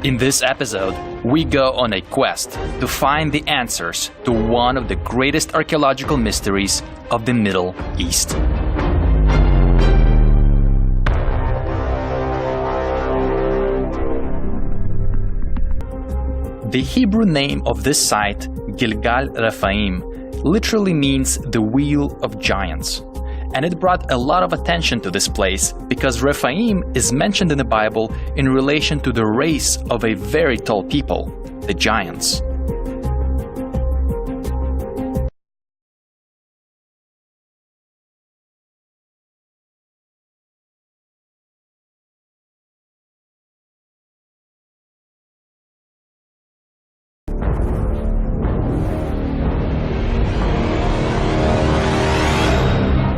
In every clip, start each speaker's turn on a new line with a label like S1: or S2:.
S1: In this episode, we go on a quest to find the answers to one of the greatest archaeological mysteries of the Middle East. The Hebrew name of this site, Gilgal Rephaim, literally means the Wheel of Giants. And it brought a lot of attention to this place because Rephaim is mentioned in the Bible in relation to the race of a very tall people, the giants.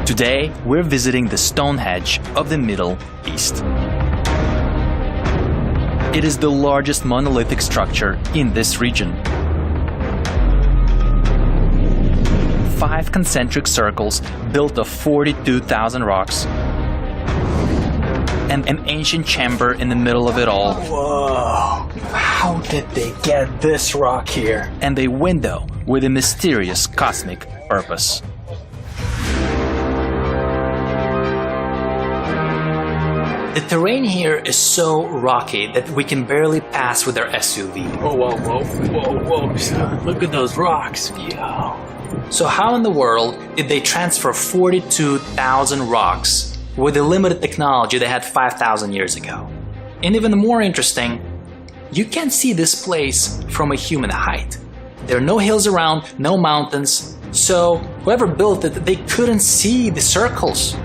S1: Today, we're visiting the Stonehenge of the Middle East. It is the largest monolithic structure in this region. 5 concentric circles built of 42,000 rocks, and an ancient chamber in the middle of it all.
S2: Whoa! How did they get this rock here?
S1: And a window with a mysterious cosmic purpose.
S2: The terrain here is so rocky that we can barely pass with our SUV. Whoa. Look at those rocks. Yo. So how in the world did they transfer 42,000 rocks with the limited technology they had 5,000 years ago? And even more interesting, you can't see this place from a human height. There are no hills around, no mountains, so whoever built it, they couldn't see the circles.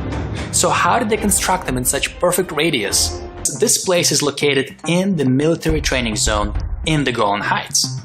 S2: So how did they construct them in such perfect radius? This place is located in the military training zone in the Golan Heights.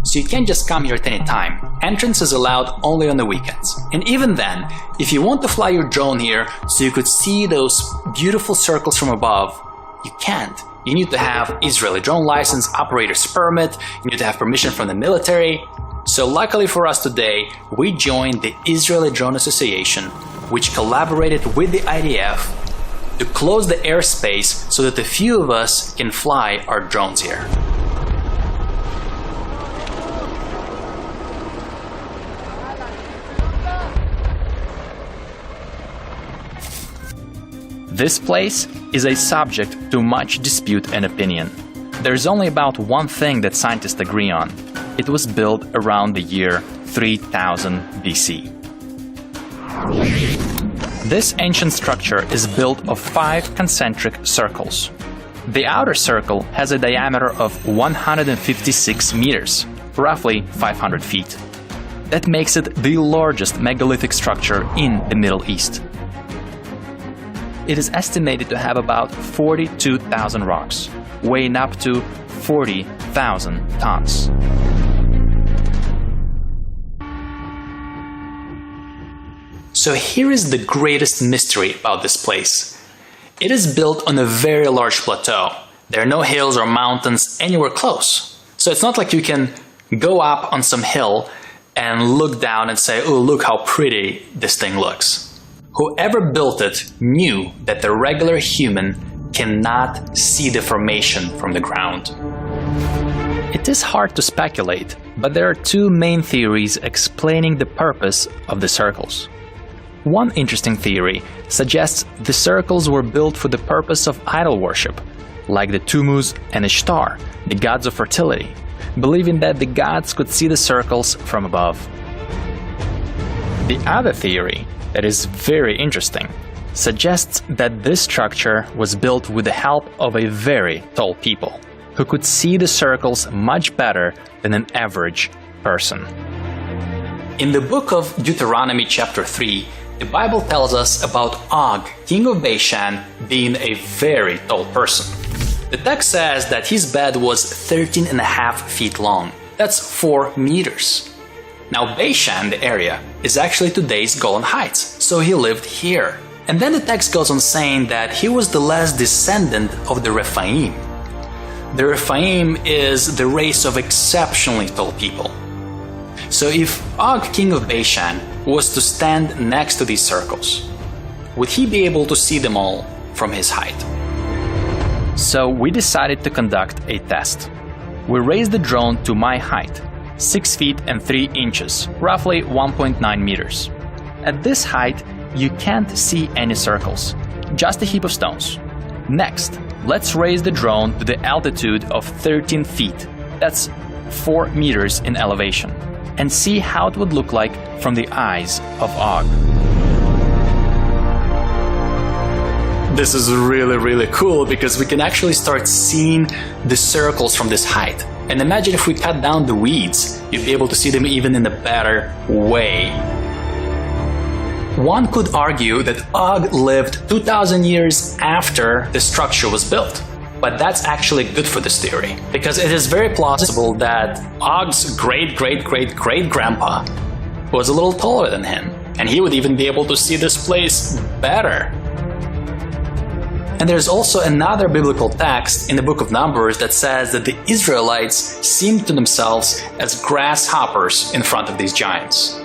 S2: So you can't just come here at any time. Entrance is allowed only on the weekends. And even then, if you want to fly your drone here so you could see those beautiful circles from above, you can't. You need to have Israeli drone license, operator's permit, you need to have permission from the military. So luckily for us today, we joined the Israeli Drone Association, which collaborated with the IDF to close the airspace so that a few of us can fly our drones here.
S1: This place is a subject to much dispute and opinion. There's only about one thing that scientists agree on. It was built around the year 3000 BC. This ancient structure is built of 5 concentric circles. The outer circle has a diameter of 156 meters, roughly 500 feet. That makes it the largest megalithic structure in the Middle East. It is estimated to have about 42,000 rocks, weighing up to 40,000 tons.
S2: So here is the greatest mystery about this place. It is built on a very large plateau. There are no hills or mountains anywhere close. So it's not like you can go up on some hill and look down and say, oh, look how pretty this thing looks. Whoever built it knew that the regular human cannot see the formation from the ground.
S1: It is hard to speculate, but there are 2 main theories explaining the purpose of the circles. One interesting theory suggests the circles were built for the purpose of idol worship, like the Tammuz and Ishtar, the gods of fertility, believing that the gods could see the circles from above. The other theory, that is very interesting, suggests that this structure was built with the help of a very tall people, who could see the circles much better than an average person.
S2: In the book of Deuteronomy chapter 3, the Bible tells us about Og, king of Bashan, being a very tall person. The text says that his bed was 13.5 feet long. That's 4 meters. Now Bashan, the area, is actually today's Golan Heights, so he lived here. And then the text goes on saying that he was the last descendant of the Rephaim. The Rephaim is the race of exceptionally tall people. So if Og, king of Bashan, was to stand next to these circles, would he be able to see them all from his height?
S1: So we decided to conduct a test. We raised the drone to my height, 6 feet and 3 inches, roughly 1.9 meters. At this height, you can't see any circles, just a heap of stones. Next, let's raise the drone to the altitude of 13 feet, that's 4 meters in elevation, and see how it would look like from the eyes of Og.
S2: This is really cool because we can actually start seeing the circles from this height. And imagine if we cut down the weeds, you'd be able to see them even in a better way. One could argue that Og lived 2,000 years after the structure was built. But that's actually good for this theory, because it is very plausible that Og's great-great-great-great-grandpa was a little taller than him, and he would even be able to see this place better. And there's also another biblical text in the book of Numbers that says that the Israelites seemed to themselves as grasshoppers in front of these giants.